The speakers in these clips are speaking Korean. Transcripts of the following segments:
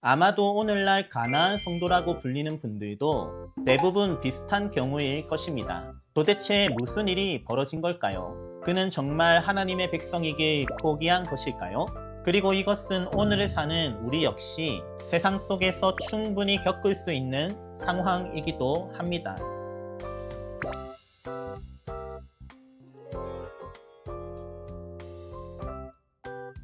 아마도 오늘날 가나안 성도라고 불리는 분들도 대부분 비슷한 경우일 것입니다. 도대체 무슨 일이 벌어진 걸까요? 그는 정말 하나님의 백성이길 포기한 것일까요? 그리고 이것은 오늘을 사는 우리 역시 세상 속에서 충분히 겪을 수 있는 상황이기도 합니다.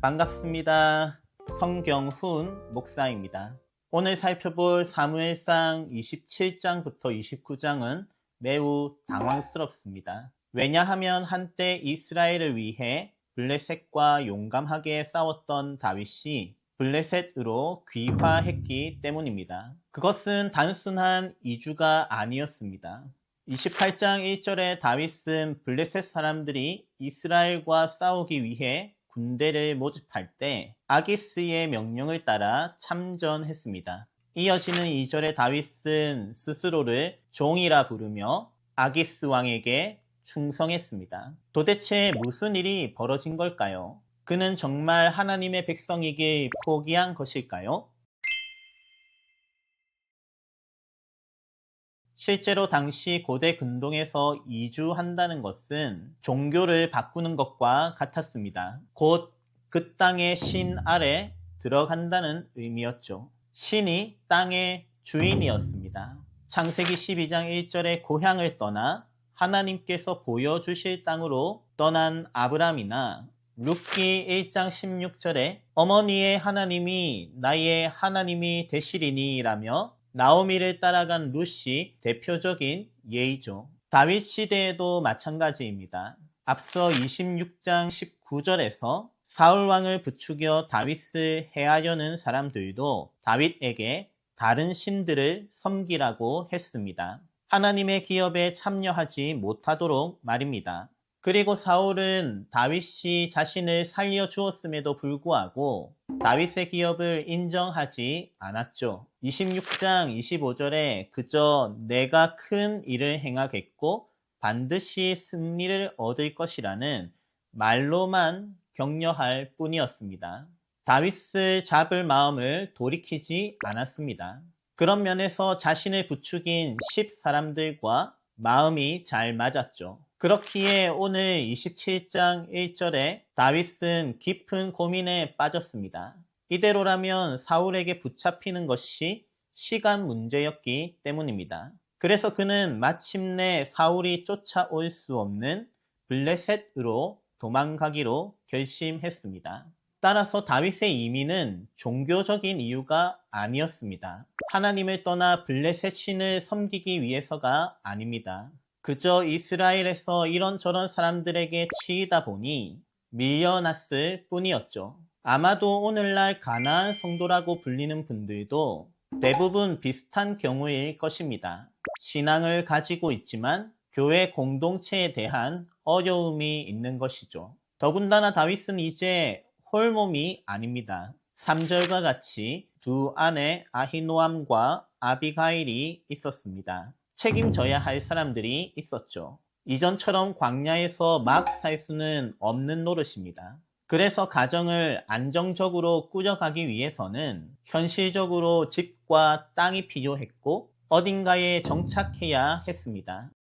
반갑습니다. 성경훈 목사입니다. 오늘 살펴볼 사무엘상 27장부터 29장은 매우 당황스럽습니다. 왜냐하면 한때 이스라엘을 위해 블레셋과 용감하게 싸웠던 다윗이 블레셋으로 귀화했기 때문입니다. 그것은 단순한 이주가 아니었습니다. 28장 1절에 다윗은 블레셋 사람들이 이스라엘과 싸우기 위해 군대를 모집할 때 아기스의 명령을 따라 참전했습니다. 이어지는 2절에 다윗은 스스로를 종이라 부르며 아기스 왕에게 충성했습니다. 도대체 무슨 일이 벌어진 걸까요? 그는 정말 하나님의 백성이길 포기한 것일까요? 실제로 당시 고대 근동에서 이주한다는 것은 종교를 바꾸는 것과 같았습니다. 곧 그 땅의 신 아래 들어간다는 의미였죠. 신이 땅의 주인이었습니다. 창세기 12장 1절에 고향을 떠나 하나님께서 보여주실 땅으로 떠난 아브람이나 룻기 1장 16절에 어머니의 하나님이 나의 하나님이 되시리니 라며 나오미를 따라간 룻이 대표적인 예이죠. 다윗 시대에도 마찬가지입니다. 앞서 26장 19절에서 사울 왕을 부추겨 다윗을 해하려는 사람들도 다윗에게 다른 신들을 섬기라고 했습니다. 하나님의 기업에 참여하지 못하도록 말입니다. 그리고 사울은 다윗이 자신을 살려주었음에도 불구하고 다윗의 기업을 인정하지 않았죠. 26장 25절에 그저 내가 큰 일을 행하겠고 반드시 승리를 얻을 것이라는 말로만 격려할 뿐이었습니다. 다윗을 잡을 마음을 돌이키지 않았습니다. 그런 면에서 자신을 부추긴 10사람들과 마음이 잘 맞았죠. 그렇기에 오늘 27장 1절에 다윗은 깊은 고민에 빠졌습니다. 이대로라면 사울에게 붙잡히는 것이 시간 문제였기 때문입니다. 그래서 그는 마침내 사울이 쫓아올 수 없는 블레셋으로 도망가기로 결심했습니다. 따라서 다윗의 이민은 종교적인 이유가 아니었습니다. 하나님을 떠나 블레셋 신을 섬기기 위해서가 아닙니다. 그저 이스라엘에서 이런저런 사람들에게 치이다 보니 밀려났을 뿐이었죠. 아마도 오늘날 가나안 성도라고 불리는 분들도 대부분 비슷한 경우일 것입니다. 신앙을 가지고 있지만 교회 공동체에 대한 어려움이 있는 것이죠. 더군다나 다윗은 이제 홀몸이 아닙니다. 3절과 같이 두 아내 아히노암과 아비가일이 있었습니다. 책임져야 할 사람들이 있었죠. 이전처럼 광야에서 막 살 수는 없는 노릇입니다. 그래서 가정을 안정적으로 꾸려가기 위해서는 현실적으로 집과 땅이 필요했고 어딘가에 정착해야 했습니다.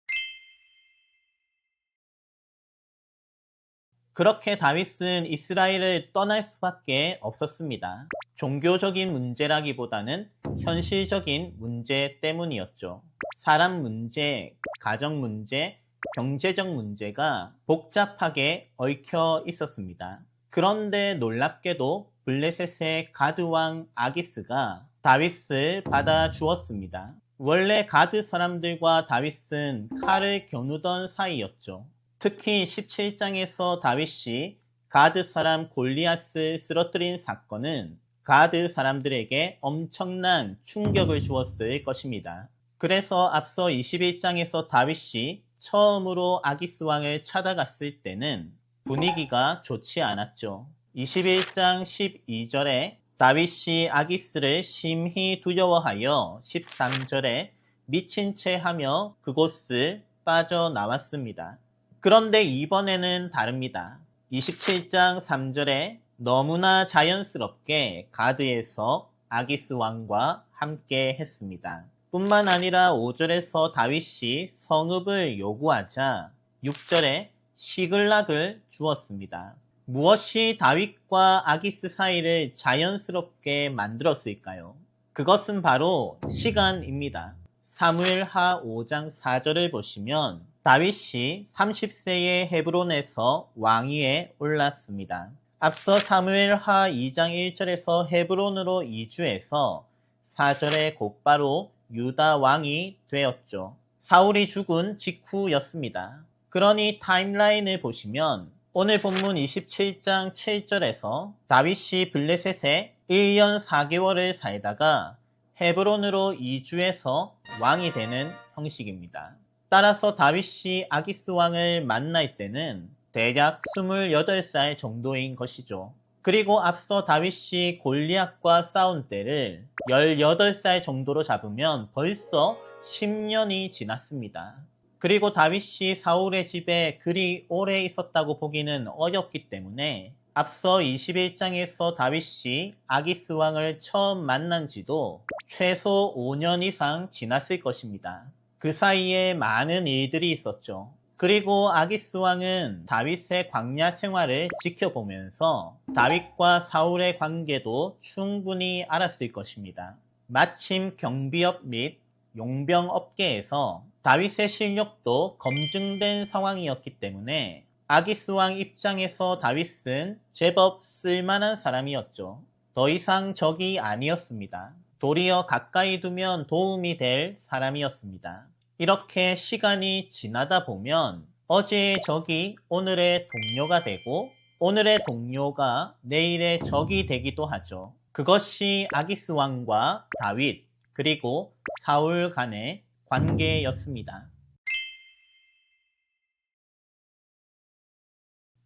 그렇게 다윗은 이스라엘을 떠날 수밖에 없었습니다. 종교적인 문제라기보다는 현실적인 문제 때문이었죠. 사람 문제, 가정 문제, 경제적 문제가 복잡하게 얽혀 있었습니다. 그런데 놀랍게도 블레셋의 가드왕 아기스가 다윗을 받아주었습니다. 원래 가드 사람들과 다윗은 칼을 겨누던 사이였죠. 특히 17장에서 다윗이 가드 사람 골리앗을 쓰러뜨린 사건은 가드 사람들에게 엄청난 충격을 주었을 것입니다. 그래서 앞서 21장에서 다윗이 처음으로 아기스 왕을 찾아갔을 때는 분위기가 좋지 않았죠. 21장 12절에 다윗이 아기스를 심히 두려워하여 13절에 미친 채 하며 그곳을 빠져나왔습니다. 그런데 이번에는 다릅니다. 27장 3절에 너무나 자연스럽게 가드에서 아기스 왕과 함께 했습니다. 뿐만 아니라 5절에서 다윗이 성읍을 요구하자 6절에 시글락을 주었습니다. 무엇이 다윗과 아기스 사이를 자연스럽게 만들었을까요? 그것은 바로 시간입니다. 사무엘하 5장 4절을 보시면 다윗이 30세의 헤브론에서 왕위에 올랐습니다. 앞서 사무엘하 2장 1절에서 헤브론으로 이주해서 4절에 곧바로 유다 왕이 되었죠. 사울이 죽은 직후였습니다. 그러니 타임라인을 보시면 오늘 본문 27장 7절에서 다윗이 블레셋에 1년 4개월을 살다가 헤브론으로 이주해서 왕이 되는 형식입니다. 따라서 다윗이 아기스 왕을 만날 때는 대략 28살 정도인 것이죠. 그리고 앞서 다윗이 골리앗과 싸운 때를 18살 정도로 잡으면 벌써 10년이 지났습니다. 그리고 다윗이 사울의 집에 그리 오래 있었다고 보기는 어렵기 때문에 앞서 21장에서 다윗이 아기스 왕을 처음 만난 지도 최소 5년 이상 지났을 것입니다. 그 사이에 많은 일들이 있었죠. 그리고 아기스 왕은 다윗의 광야 생활을 지켜보면서 다윗과 사울의 관계도 충분히 알았을 것입니다. 마침 경비업 및 용병 업계에서 다윗의 실력도 검증된 상황이었기 때문에 아기스 왕 입장에서 다윗은 제법 쓸만한 사람이었죠. 더 이상 적이 아니었습니다. 도리어 가까이 두면 도움이 될 사람이었습니다. 이렇게 시간이 지나다 보면 어제의 적이 오늘의 동료가 되고 오늘의 동료가 내일의 적이 되기도 하죠. 그것이 아기스 왕과 다윗 그리고 사울 간의 관계였습니다.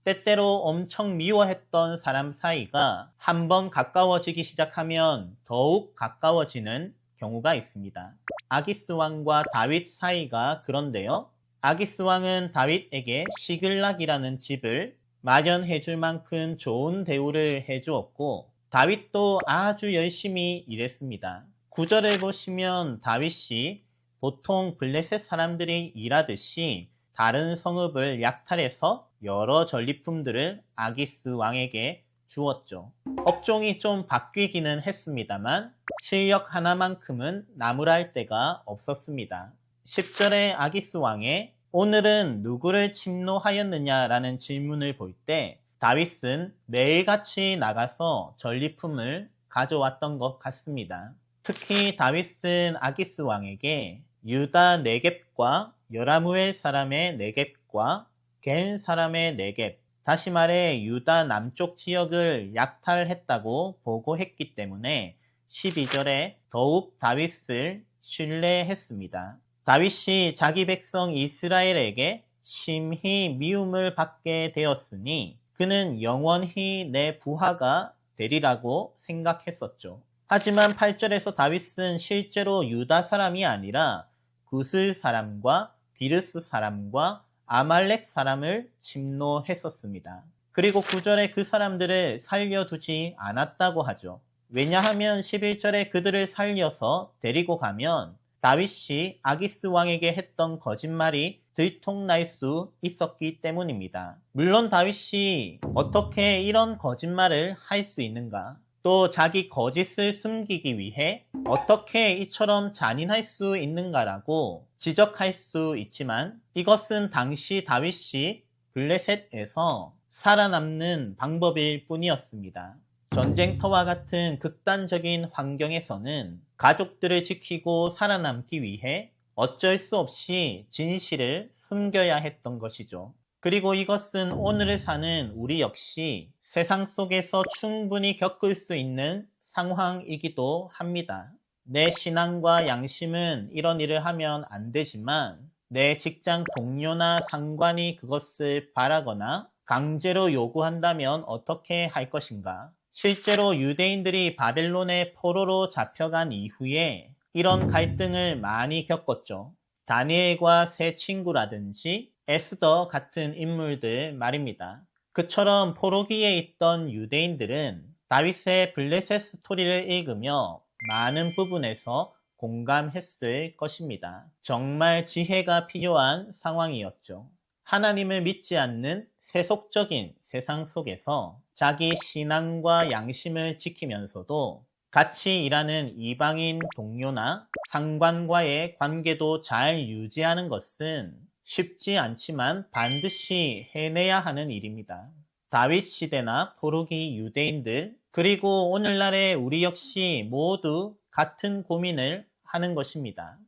때때로 엄청 미워했던 사람 사이가 한번 가까워지기 시작하면 더욱 가까워지는 경우가 있습니다. 아기스 왕과 다윗 사이가 그런데요. 아기스 왕은 다윗에게 시글락이라는 집을 마련해 줄 만큼 좋은 대우를 해 주었고 다윗도 아주 열심히 일했습니다. 9절을 보시면 다윗이 보통 블레셋 사람들이 일하듯이 다른 성읍을 약탈해서 여러 전리품들을 아기스 왕에게 주었죠. 업종이 좀 바뀌기는 했습니다만 실력 하나만큼은 나무랄 데가 없었습니다. 10절에 아기스 왕의 오늘은 누구를 침노하였느냐라는 질문을 볼 때 다윗은 매일같이 나가서 전리품을 가져왔던 것 같습니다. 특히 다윗은 아기스 왕에게 유다 네겝과 여라무엘 사람의 네겝과 겐 사람의 네겝, 다시 말해 유다 남쪽 지역을 약탈했다고 보고했기 때문에 12절에 더욱 다윗을 신뢰했습니다. 다윗이 자기 백성 이스라엘에게 심히 미움을 받게 되었으니 그는 영원히 내 부하가 되리라고 생각했었죠. 하지만 8절에서 다윗은 실제로 유다 사람이 아니라 구슬 사람과 디르스 사람과 아말렉 사람을 침노했었습니다. 그리고 9절에 그 사람들을 살려두지 않았다고 하죠. 왜냐하면 11절에 그들을 살려서 데리고 가면 다윗이 아기스 왕에게 했던 거짓말이 들통날 수 있었기 때문입니다. 물론 다윗이 어떻게 이런 거짓말을 할 수 있는가? 또 자기 거짓을 숨기기 위해 어떻게 이처럼 잔인할 수 있는가라고 지적할 수 있지만 이것은 당시 다윗이 블레셋에서 살아남는 방법일 뿐이었습니다. 전쟁터와 같은 극단적인 환경에서는 가족들을 지키고 살아남기 위해 어쩔 수 없이 진실을 숨겨야 했던 것이죠. 그리고 이것은 오늘을 사는 우리 역시 세상 속에서 충분히 겪을 수 있는 상황이기도 합니다. 내 신앙과 양심은 이런 일을 하면 안 되지만 내 직장 동료나 상관이 그것을 바라거나 강제로 요구한다면 어떻게 할 것인가? 실제로 유대인들이 바벨론의 포로로 잡혀간 이후에 이런 갈등을 많이 겪었죠. 다니엘과 세 친구라든지 에스더 같은 인물들 말입니다. 그처럼 포로기에 있던 유대인들은 다윗의 블레셋 스토리를 읽으며 많은 부분에서 공감했을 것입니다. 정말 지혜가 필요한 상황이었죠. 하나님을 믿지 않는 세속적인 세상 속에서 자기 신앙과 양심을 지키면서도 같이 일하는 이방인 동료나 상관과의 관계도 잘 유지하는 것은 쉽지 않지만 반드시 해내야 하는 일입니다. 다윗 시대나 포르기 유대인들, 그리고 오늘날의 우리 역시 모두 같은 고민을 하는 것입니다.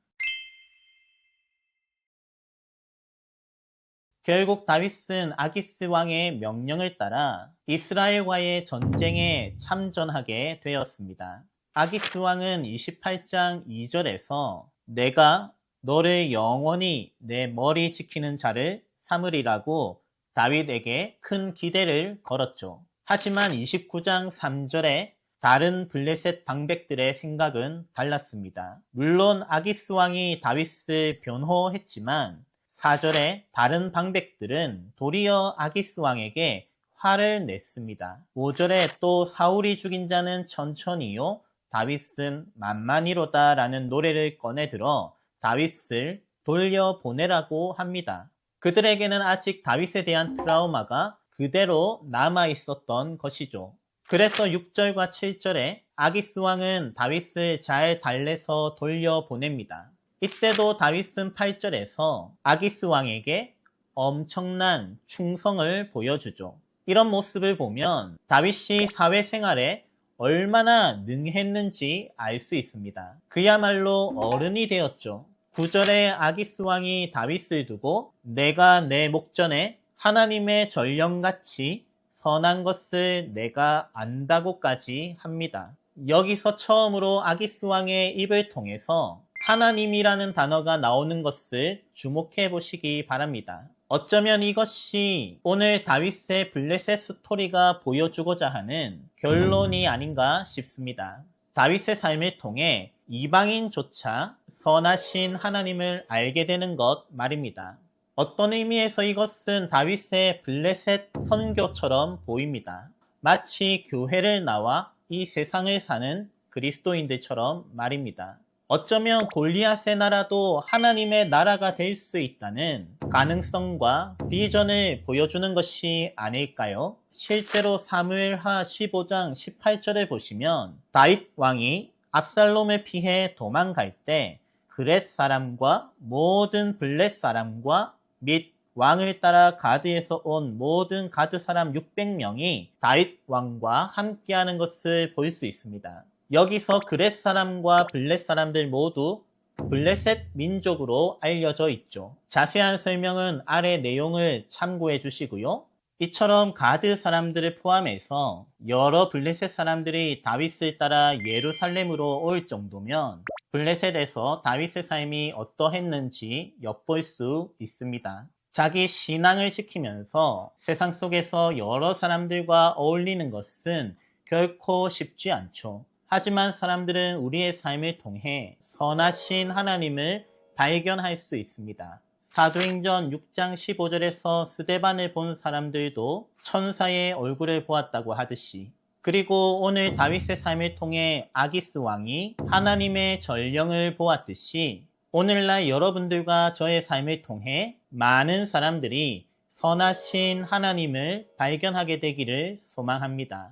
결국 다윗은 아기스 왕의 명령을 따라 이스라엘과의 전쟁에 참전하게 되었습니다. 아기스 왕은 28장 2절에서 내가 너를 영원히 내 머리 지키는 자를 삼으리라고 다윗에게 큰 기대를 걸었죠. 하지만 29장 3절에 다른 블레셋 방백들의 생각은 달랐습니다. 물론 아기스 왕이 다윗을 변호했지만 4절에 다른 방백들은 도리어 아기스 왕에게 화를 냈습니다. 5절에 또 사울이 죽인 자는 천천히요 다윗은 만만히로다 라는 노래를 꺼내들어 다윗을 돌려보내라고 합니다. 그들에게는 아직 다윗에 대한 트라우마가 그대로 남아 있었던 것이죠. 그래서 6절과 7절에 아기스 왕은 다윗을 잘 달래서 돌려보냅니다. 이때도 다윗은 8절에서 아기스 왕에게 엄청난 충성을 보여주죠. 이런 모습을 보면 다윗이 사회생활에 얼마나 능했는지 알 수 있습니다. 그야말로 어른이 되었죠. 9절에 아기스 왕이 다윗을 두고 내가 내 목전에 하나님의 전령같이 선한 것을 내가 안다고까지 합니다. 여기서 처음으로 아기스 왕의 입을 통해서 하나님이라는 단어가 나오는 것을 주목해 보시기 바랍니다. 어쩌면 이것이 오늘 다윗의 블레셋 스토리가 보여주고자 하는 결론이 아닌가 싶습니다. 다윗의 삶을 통해 이방인조차 선하신 하나님을 알게 되는 것 말입니다. 어떤 의미에서 이것은 다윗의 블레셋 선교처럼 보입니다. 마치 교회를 나와 이 세상을 사는 그리스도인들처럼 말입니다. 어쩌면 골리앗의 나라도 하나님의 나라가 될 수 있다는 가능성과 비전을 보여주는 것이 아닐까요? 실제로 사무엘하 15장 18절을 보시면 다윗 왕이 압살롬을 피해 도망갈 때 그렛 사람과 모든 블렛 사람과 및 왕을 따라 가드에서 온 모든 가드 사람 600명이 다윗 왕과 함께하는 것을 볼 수 있습니다. 여기서 그렛 사람과 블렛 사람들 모두 블레셋 민족으로 알려져 있죠. 자세한 설명은 아래 내용을 참고해 주시고요. 이처럼 가드 사람들을 포함해서 여러 블레셋 사람들이 다윗을 따라 예루살렘으로 올 정도면 블레셋에서 다윗의 삶이 어떠했는지 엿볼 수 있습니다. 자기 신앙을 지키면서 세상 속에서 여러 사람들과 어울리는 것은 결코 쉽지 않죠. 하지만 사람들은 우리의 삶을 통해 선하신 하나님을 발견할 수 있습니다. 사도행전 6장 15절에서 스데반을 본 사람들도 천사의 얼굴을 보았다고 하듯이, 그리고 오늘 다윗의 삶을 통해 아기스 왕이 하나님의 전령을 보았듯이 오늘날 여러분들과 저의 삶을 통해 많은 사람들이 선하신 하나님을 발견하게 되기를 소망합니다.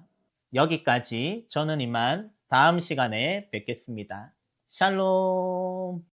여기까지 저는 이만 다음 시간에 뵙겠습니다. 샬롬.